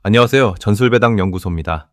안녕하세요. 전술배당 연구소입니다.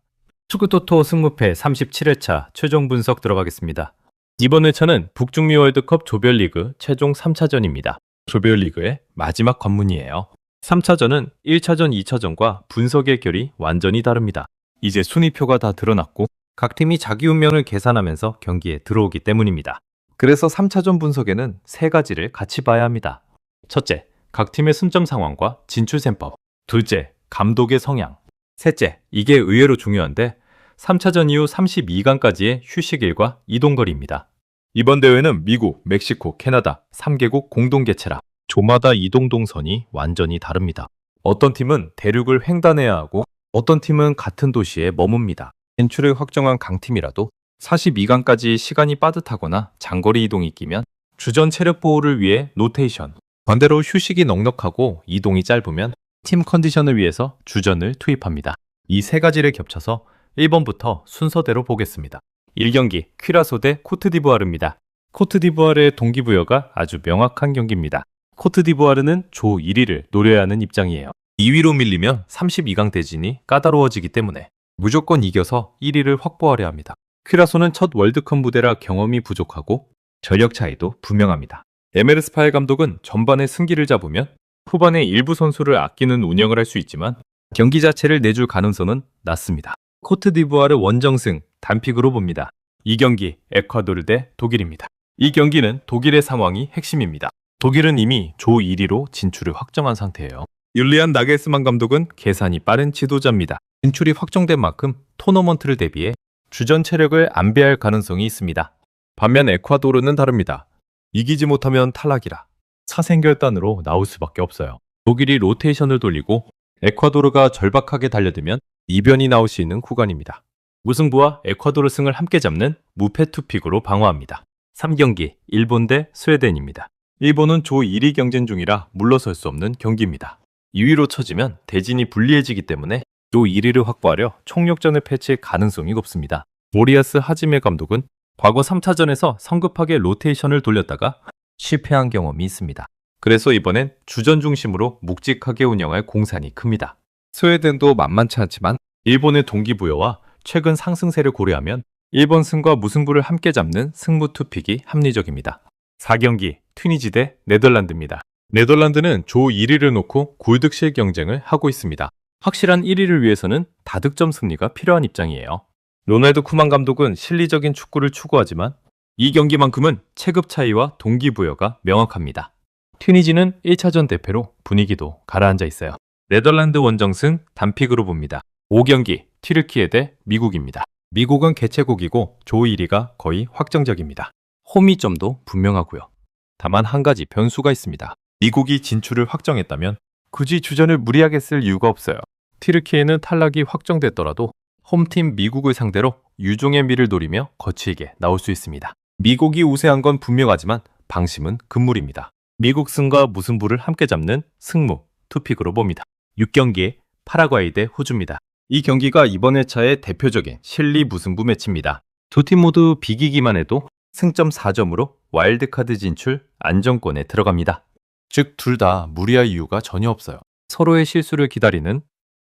축구토토 승무패 37회차 최종 분석 들어가겠습니다. 이번 회차는 북중미 월드컵 조별리그 최종 3차전입니다. 조별리그의 마지막 관문이에요. 3차전은 1차전, 2차전과 분석의 결이 완전히 다릅니다. 이제 순위표가 다 드러났고 각 팀이 자기 운명을 계산하면서 경기에 들어오기 때문입니다. 그래서 3차전 분석에는 세 가지를 같이 봐야 합니다. 첫째, 각 팀의 승점 상황과 진출셈법. 둘째, 감독의 성향. 셋째, 이게 의외로 중요한데 3차전 이후 32강까지의 휴식일과 이동거리입니다. 이번 대회는 미국, 멕시코, 캐나다 3개국 공동 개최라 조마다 이동 동선이 완전히 다릅니다. 어떤 팀은 대륙을 횡단해야 하고 어떤 팀은 같은 도시에 머뭅니다. 진출을 확정한 강팀이라도 42강까지 시간이 빠듯하거나 장거리 이동이 끼면 주전 체력 보호를 위해 로테이션, 반대로 휴식이 넉넉하고 이동이 짧으면 팀 컨디션을 위해서 주전을 투입합니다. 이 세 가지를 겹쳐서 1번부터 순서대로 보겠습니다. 1경기 퀴라소 대 코트디부아르입니다. 코트디부아르의 동기부여가 아주 명확한 경기입니다. 코트디부아르는 조 1위를 노려야 하는 입장이에요. 2위로 밀리면 32강 대진이 까다로워지기 때문에 무조건 이겨서 1위를 확보하려 합니다. 퀴라소는 첫 월드컵 무대라 경험이 부족하고 전력 차이도 분명합니다. 에메르스 파엘 감독은 전반에 승기를 잡으면 후반에 일부 선수를 아끼는 운영을 할 수 있지만 경기 자체를 내줄 가능성은 낮습니다. 코트디부아르 원정승 단픽으로 봅니다. 이 경기 에콰도르 대 독일입니다. 이 경기는 독일의 상황이 핵심입니다. 독일은 이미 조 1위로 진출을 확정한 상태예요. 율리안 나겔스만 감독은 계산이 빠른 지도자입니다. 진출이 확정된 만큼 토너먼트를 대비해 주전 체력을 안배할 가능성이 있습니다. 반면 에콰도르는 다릅니다. 이기지 못하면 탈락이라 사생결단으로 나올 수밖에 없어요. 독일이 로테이션을 돌리고 에콰도르가 절박하게 달려들면 이변이 나올 수 있는 구간입니다. 무승부와 에콰도르 승을 함께 잡는 무패 투픽으로 방어합니다. 3경기 일본 대 스웨덴입니다. 일본은 조 1위 경쟁 중이라 물러설 수 없는 경기입니다. 2위로 쳐지면 대진이 불리해지기 때문에 조 1위를 확보하려 총력전을 펼칠 가능성이 높습니다. 모리아스 하지메 감독은 과거 3차전에서 성급하게 로테이션을 돌렸다가 실패한 경험이 있습니다. 그래서 이번엔 주전 중심으로 묵직하게 운영할 공산이 큽니다. 스웨덴도 만만치 않지만 일본의 동기부여와 최근 상승세를 고려하면 일본 승과 무승부를 함께 잡는 승부 투픽이 합리적입니다. 4경기 튀니지 대 네덜란드입니다. 네덜란드는 조 1위를 놓고 골득실 경쟁을 하고 있습니다. 확실한 1위를 위해서는 다득점 승리가 필요한 입장이에요. 로날드 쿠만 감독은 실리적인 축구를 추구하지만 이 경기만큼은 체급 차이와 동기부여가 명확합니다. 튀니지는 1차전 대패로 분위기도 가라앉아 있어요. 네덜란드 원정승 단픽으로 봅니다. 5경기 튀르키예 대 미국입니다. 미국은 개최국이고 조 1위가 거의 확정적입니다. 호미점도 분명하고요. 다만 한 가지 변수가 있습니다. 미국이 진출을 확정했다면 굳이 주전을 무리하게 쓸 이유가 없어요. 튀르키예는 탈락이 확정됐더라도 홈팀 미국을 상대로 유종의 미를 노리며 거칠게 나올 수 있습니다. 미국이 우세한 건 분명하지만 방심은 금물입니다. 미국 승과 무승부를 함께 잡는 승무, 투픽으로 봅니다. 6경기에 파라과이 대 호주입니다. 이 경기가 이번 회차의 대표적인 실리 무승부 매치입니다. 두 팀 모두 비기기만 해도 승점 4점으로 와일드카드 진출 안정권에 들어갑니다. 즉 둘 다 무리할 이유가 전혀 없어요. 서로의 실수를 기다리는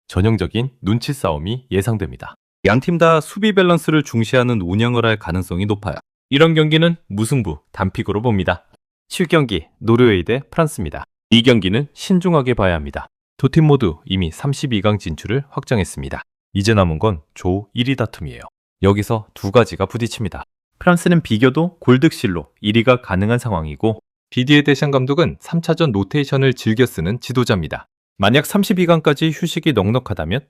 전형적인 눈치 싸움이 예상됩니다. 양 팀 다 수비 밸런스를 중시하는 운영을 할 가능성이 높아요. 이런 경기는 무승부 단픽으로 봅니다. 7경기 노르웨이 대 프랑스입니다. 이 경기는 신중하게 봐야 합니다. 두 팀 모두 이미 32강 진출을 확정했습니다. 이제 남은 건 조 1위 다툼이에요. 여기서 두 가지가 부딪힙니다. 프랑스는 비교도 골득실로 1위가 가능한 상황이고 디디에 데샹 감독은 3차전 로테이션을 즐겨 쓰는 지도자입니다. 만약 32강까지 휴식이 넉넉하다면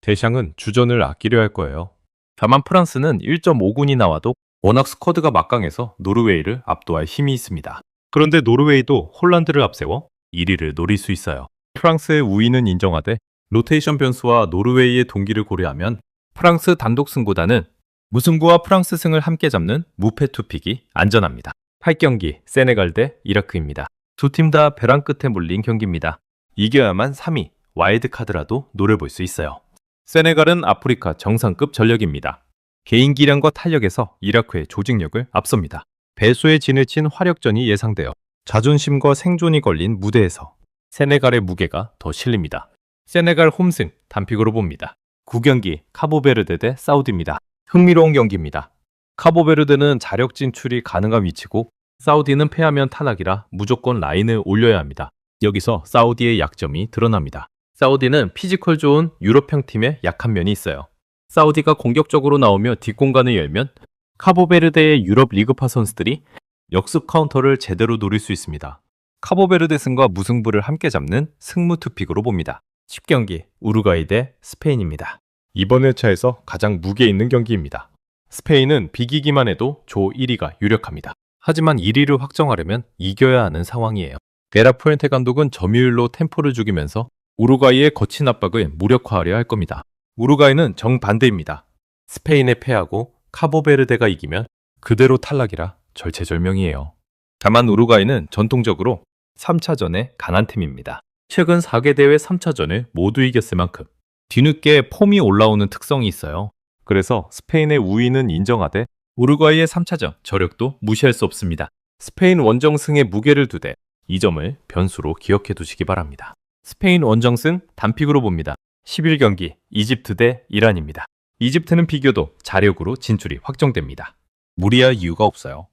데샹은 주전을 아끼려 할 거예요. 다만 프랑스는 1.5군이 나와도 워낙 스쿼드가 막강해서 노르웨이를 압도할 힘이 있습니다. 그런데 노르웨이도 홀란드를 앞세워 1위를 노릴 수 있어요. 프랑스의 우위는 인정하되 로테이션 변수와 노르웨이의 동기를 고려하면 프랑스 단독 승보다는 무승부와 프랑스 승을 함께 잡는 무패 투픽이 안전합니다. 8경기 세네갈 대 이라크입니다. 두 팀 다 벼랑 끝에 몰린 경기입니다. 이겨야만 3위, 와일드카드라도 노려볼 수 있어요. 세네갈은 아프리카 정상급 전력입니다. 개인 기량과 탄력에서 이라크의 조직력을 앞섭니다. 배수의 진을 친 화력전이 예상되어 자존심과 생존이 걸린 무대에서 세네갈의 무게가 더 실립니다. 세네갈 홈승 단픽으로 봅니다. 9경기 카보베르데 대 사우디입니다. 흥미로운 경기입니다. 카보베르데는 자력 진출이 가능한 위치고 사우디는 패하면 탈락이라 무조건 라인을 올려야 합니다. 여기서 사우디의 약점이 드러납니다. 사우디는 피지컬 좋은 유럽형 팀의 약한 면이 있어요. 사우디가 공격적으로 나오며 뒷공간을 열면 카보베르데의 유럽 리그파 선수들이 역습 카운터를 제대로 노릴 수 있습니다. 카보베르데 승과 무승부를 함께 잡는 승무 투픽으로 봅니다. 10경기 우루과이 대 스페인입니다. 이번 회차에서 가장 무게 있는 경기입니다. 스페인은 비기기만 해도 조 1위가 유력합니다. 하지만 1위를 확정하려면 이겨야 하는 상황이에요. 데라푸엔테 감독은 점유율로 템포를 죽이면서 우루과이의 거친 압박을 무력화하려 할 겁니다. 우루과이는 정반대입니다. 스페인에 패하고 카보베르데가 이기면 그대로 탈락이라 절체절명이에요. 다만 우루과이는 전통적으로 3차전에 강한 팀입니다. 최근 4개 대회 3차전을 모두 이겼을 만큼 뒤늦게 폼이 올라오는 특성이 있어요. 그래서 스페인의 우위는 인정하되 우루과이의 3차전 저력도 무시할 수 없습니다. 스페인 원정승의 무게를 두되 이 점을 변수로 기억해 두시기 바랍니다. 스페인 원정승 단픽으로 봅니다. 11경기 이집트 대 이란입니다. 이집트는 비교도 자력으로 진출이 확정됩니다. 무리할 이유가 없어요.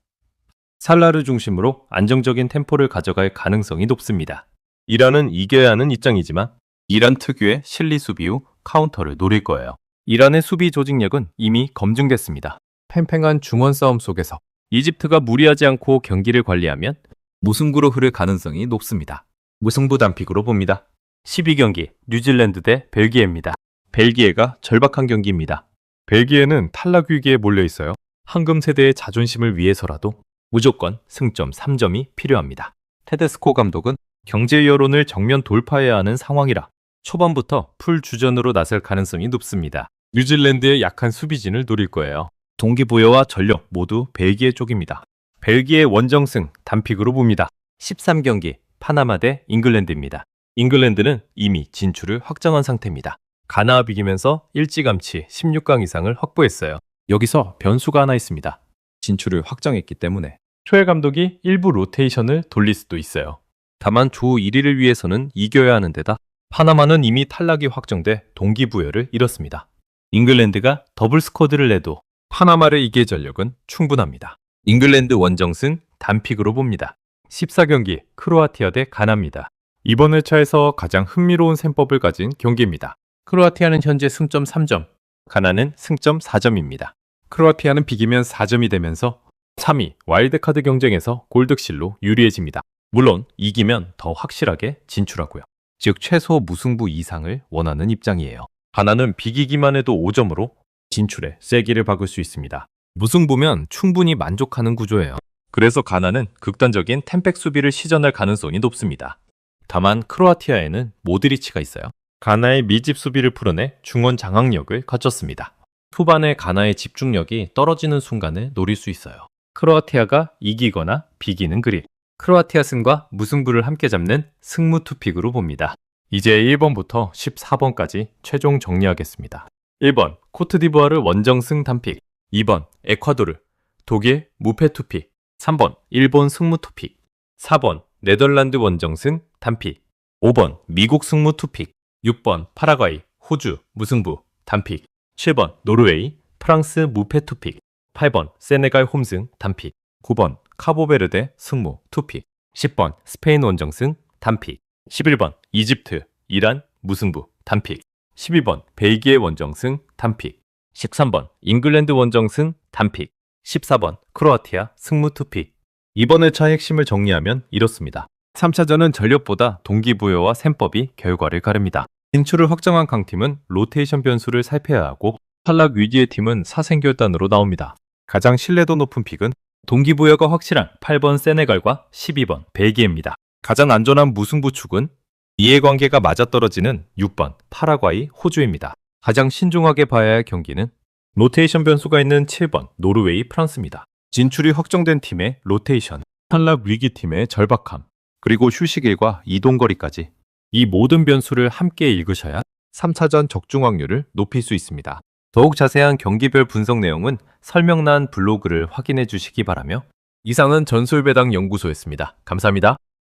살라를 중심으로 안정적인 템포를 가져갈 가능성이 높습니다. 이란은 이겨야 하는 입장이지만 이란 특유의 실리 수비 후 카운터를 노릴 거예요. 이란의 수비 조직력은 이미 검증됐습니다. 팽팽한 중원 싸움 속에서 이집트가 무리하지 않고 경기를 관리하면 무승부로 흐를 가능성이 높습니다. 무승부 단픽으로 봅니다. 12경기 뉴질랜드 대 벨기에입니다. 벨기에가 절박한 경기입니다. 벨기에는 탈락 위기에 몰려 있어요. 황금 세대의 자존심을 위해서라도 무조건 승점 3점이 필요합니다. 테데스코 감독은 경제 여론을 정면 돌파해야 하는 상황이라 초반부터 풀 주전으로 나설 가능성이 높습니다. 뉴질랜드의 약한 수비진을 노릴 거예요. 동기부여와 전력 모두 벨기에 쪽입니다. 벨기에 원정승 단픽으로 봅니다. 13경기 파나마 대 잉글랜드입니다. 잉글랜드는 이미 진출을 확정한 상태입니다. 가나와 비기면서 일찌감치 16강 이상을 확보했어요. 여기서 변수가 하나 있습니다. 진출을 확정했기 때문에 초에 감독이 일부 로테이션을 돌릴 수도 있어요. 다만 조 1위를 위해서는 이겨야 하는 데다 파나마는 이미 탈락이 확정돼 동기부여를 잃었습니다. 잉글랜드가 더블 스쿼드를 내도 파나마를 이길 전력은 충분합니다. 잉글랜드 원정승 단픽으로 봅니다. 14경기 크로아티아 대 가나입니다. 이번 회차에서 가장 흥미로운 셈법을 가진 경기입니다. 크로아티아는 현재 승점 3점, 가나는 승점 4점입니다. 크로아티아는 비기면 4점이 되면서 3위 와일드카드 경쟁에서 골득실로 유리해집니다. 물론 이기면 더 확실하게 진출하고요. 즉 최소 무승부 이상을 원하는 입장이에요. 가나는 비기기만 해도 5점으로 진출에 세기를 박을 수 있습니다. 무승부면 충분히 만족하는 구조예요. 그래서 가나는 극단적인 템백 수비를 시전할 가능성이 높습니다. 다만 크로아티아에는 모드리치가 있어요. 가나의 밀집 수비를 풀어내 중원 장악력을 갖췄습니다. 후반에 가나의 집중력이 떨어지는 순간을 노릴 수 있어요. 크로아티아가 이기거나 비기는 그림. 크로아티아 승과 무승부를 함께 잡는 승무 투픽으로 봅니다. 이제 1번부터 14번까지 최종 정리하겠습니다. 1번 코트디부아르 원정승 단픽, 2번 에콰도르, 독일 무패 투픽, 3번 일본 승무 투픽, 4번 네덜란드 원정승 단픽, 5번 미국 승무 투픽, 6번 파라과이, 호주 무승부 단픽, 7번 노르웨이, 프랑스 무패 투픽, 8번 세네갈 홈승 단픽, 9번 카보베르데 승무 투픽, 10번 스페인 원정승 단픽, 11번 이집트, 이란 무승부 단픽, 12번 벨기에 원정승 단픽, 13번 잉글랜드 원정승 단픽, 14번 크로아티아 승무 투픽. 이번 회차 핵심을 정리하면 이렇습니다. 3차전은 전력보다 동기부여와 셈법이 결과를 가릅니다. 진출을 확정한 강팀은 로테이션 변수를 살펴야 하고 탈락 위기의 팀은 사생결단으로 나옵니다. 가장 신뢰도 높은 픽은 동기부여가 확실한 8번 세네갈과 12번 벨기에입니다. 가장 안전한 무승부 축은 이해관계가 맞아떨어지는 6번 파라과이, 호주입니다. 가장 신중하게 봐야 할 경기는 로테이션 변수가 있는 7번 노르웨이, 프랑스입니다. 진출이 확정된 팀의 로테이션, 탈락 위기 팀의 절박함, 그리고 휴식일과 이동거리까지 이 모든 변수를 함께 읽으셔야 3차전 적중 확률을 높일 수 있습니다. 더욱 자세한 경기별 분석 내용은 설명란 블로그를 확인해 주시기 바라며 이상은 전술배당 연구소였습니다. 감사합니다.